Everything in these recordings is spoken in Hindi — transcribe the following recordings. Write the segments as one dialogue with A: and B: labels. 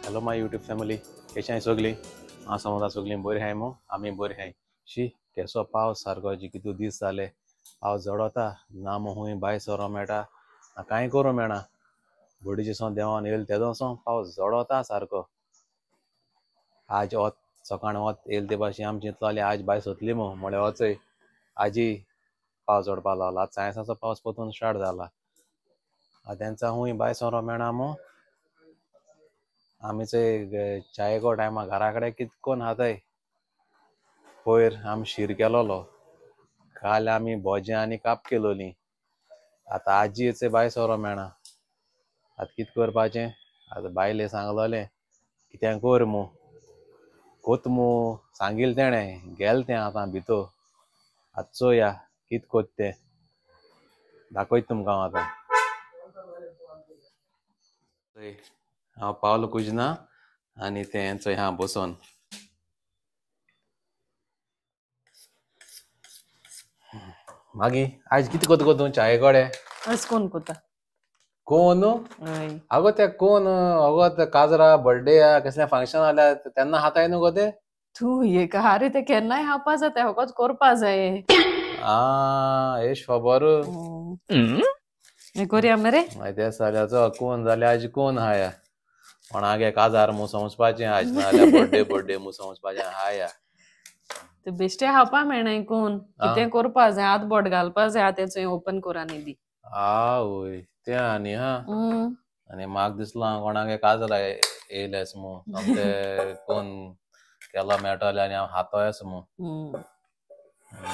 A: हॅलो माय यूट्यूब फॅमिली, कशी आहे सगळी? हां समजा सगळी बरी आहे. मग आम्ही बरी आहे. शी केसो पावस सारको जी कितू दीस जाले पावस जडवता ना मग हुंय बाय सोरो मेळटा ना कांय करूं मेळना. बडीचे सो देवान येयले तेदो सो पावस जडवता सारको. आज वत सकाळ वत येयले ते भाशेन आमची चिंतलोलें आज बाय सोतली म्हळ्यार वचय आजी पावस जडपा लागलो. आज सायंसाचो पावस परतून स्टार्ट जाला. तेंचा हुंय बाय सोरो मेळना मग आमी चोय चायेको टायमा घरा कडेन कितकोन हाताय. पयर आमी शीर केलोलो, काल आमी भोजे आनी काप केलोलीं. आतां आजयेचो बाय सोरो मेळना. आतां कितें करपाचें? आतां बायले सांगलोलें कितें कर मू कोत मू सांगिल्लें तेणें गेल तें आतां भितर. आतां चोवया कितें कोत्ता तें दाखयता तुमकां हांव आतां. हांव पावलो कुजना आनी तें चोय आहा बसोन. मागी आज कितें कोत्ता गो तूं चाये कडेन?
B: आज कोण कोता
A: कोण
B: हय
A: आगो ते कोण अगो ते काजरा बर्थडे कसलें फंक्शन जाल्यार तेन्ना हाताय न्हू गो ते.
B: तू हे का अरे ते केन्नाय हावपा जाता होकोच करपा जाय.
A: एश खबर
B: हे करुया मरे.
A: ते जाल्यार कोण जाल्यार आज कोण हाया कोणागे काजार मू समजपाचें आज नाल्यार बर्थडे मू समजपाचें हाया.
B: ते बेश्टे हावपा मेळनाय कोण कितें करपा जाय आत बोट घालपा जाय तेचो ओपन कोर आनी दी.
A: वय तें आनी हा आनी म्हाका दिसलो हांव कोणागे काजरा येयलेस मू ते कोण केलो मेळटोलें आनी हांव हातोयस मू.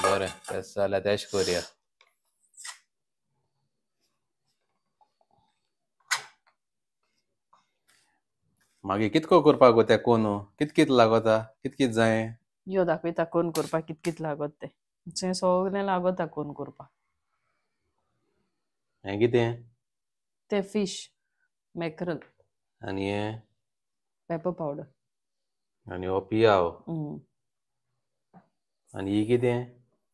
A: बरें तेश जाल्यार तेश करुया. मागीर कितको करपा गो तें कोन कित लागोता कित जाय?
B: यो दाखयता कोण करपा कित लागत तें सगलें लागोता कोण करपा.
A: हें कितें?
B: ते फिश मॅक्रल
A: आनी हें
B: पेपर पावडर
A: आनी हो पियाव आनी ही कितें?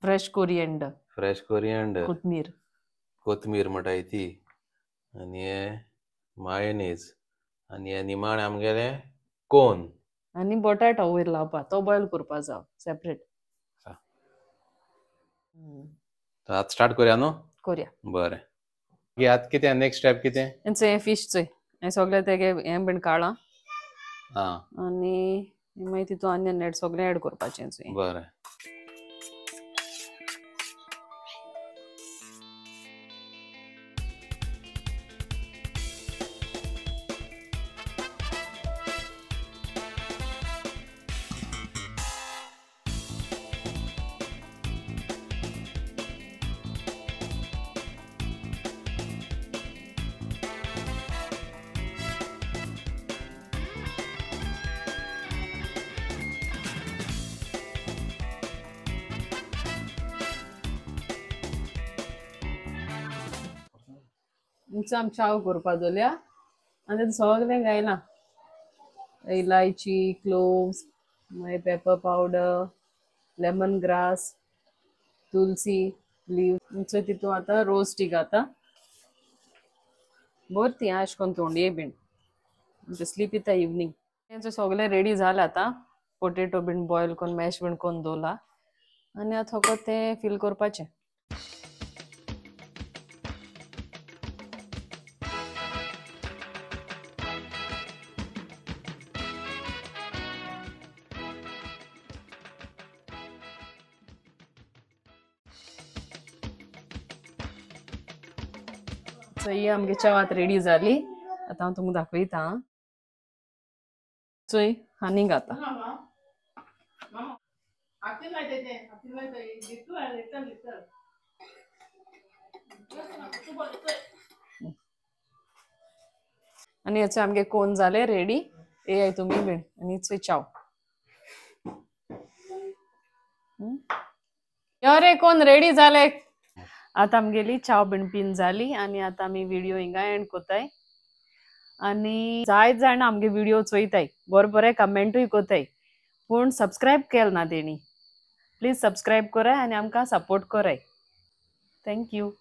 B: फ्रेश कोरिएंडर
A: फ्रेश कोरिएंडर
B: कोथमीर
A: म्हणटाय ती. आनी हे मायोनेज आनी हे निमाणें आमगेलें कोन
B: आनी बटाटो वयर लावपा तो बॉयल करपा जाव सेपरेट.
A: आतां स्टार्ट करुया न्हू?
B: करुया.
A: बरें आतां कितें नेक्स्ट स्टेप कितें?
B: हें फिश चोय हें सगळें तेगे हें बीन काडा आनी मागीर तितून आनियन एड सगळें एड करपाचें चोय.
A: बरें
B: आमी चाव करपा दोवरया आनी तें सगलें घायला. इलायची क्लोव्स मागीर पेपर पावडर लेमन ग्रास तुलसी लीव्स तितून आतां रोस्ट घाता बरती अश कोन्न तोंडये बीन स्लीप येता इवनिंग. तेंचें सगलें रेडी जालें आतां. पोटेटो बीन बॉयल कोन्न मॅश बीन कोन्न दवरला आनी आतां फकत तें फील करपाचें. ही आमगे चाव आतां रेडी जाली. आतां हांव तुमकां दाखयता. चोय हानी घाता आनी हेचे आमगे कोन जाले रेडी. येयाय तुमी बीन आनी चोय चाव. यो रे कोन रेडी जाले. आतां आमगेली चाव बीन पीन जाली आनी आतां आमी व्हिडिओ हिंगा एंड कोताय. आनी जायत जाण आमगे व्हिडिओ चोयताय बरें कमेंटूय कोताय पूण सबस्क्रायब केल ना तेणी. प्लीज सबस्क्रायब कोराय आनी आमकां सपोर्ट कोराय. थँक्यू.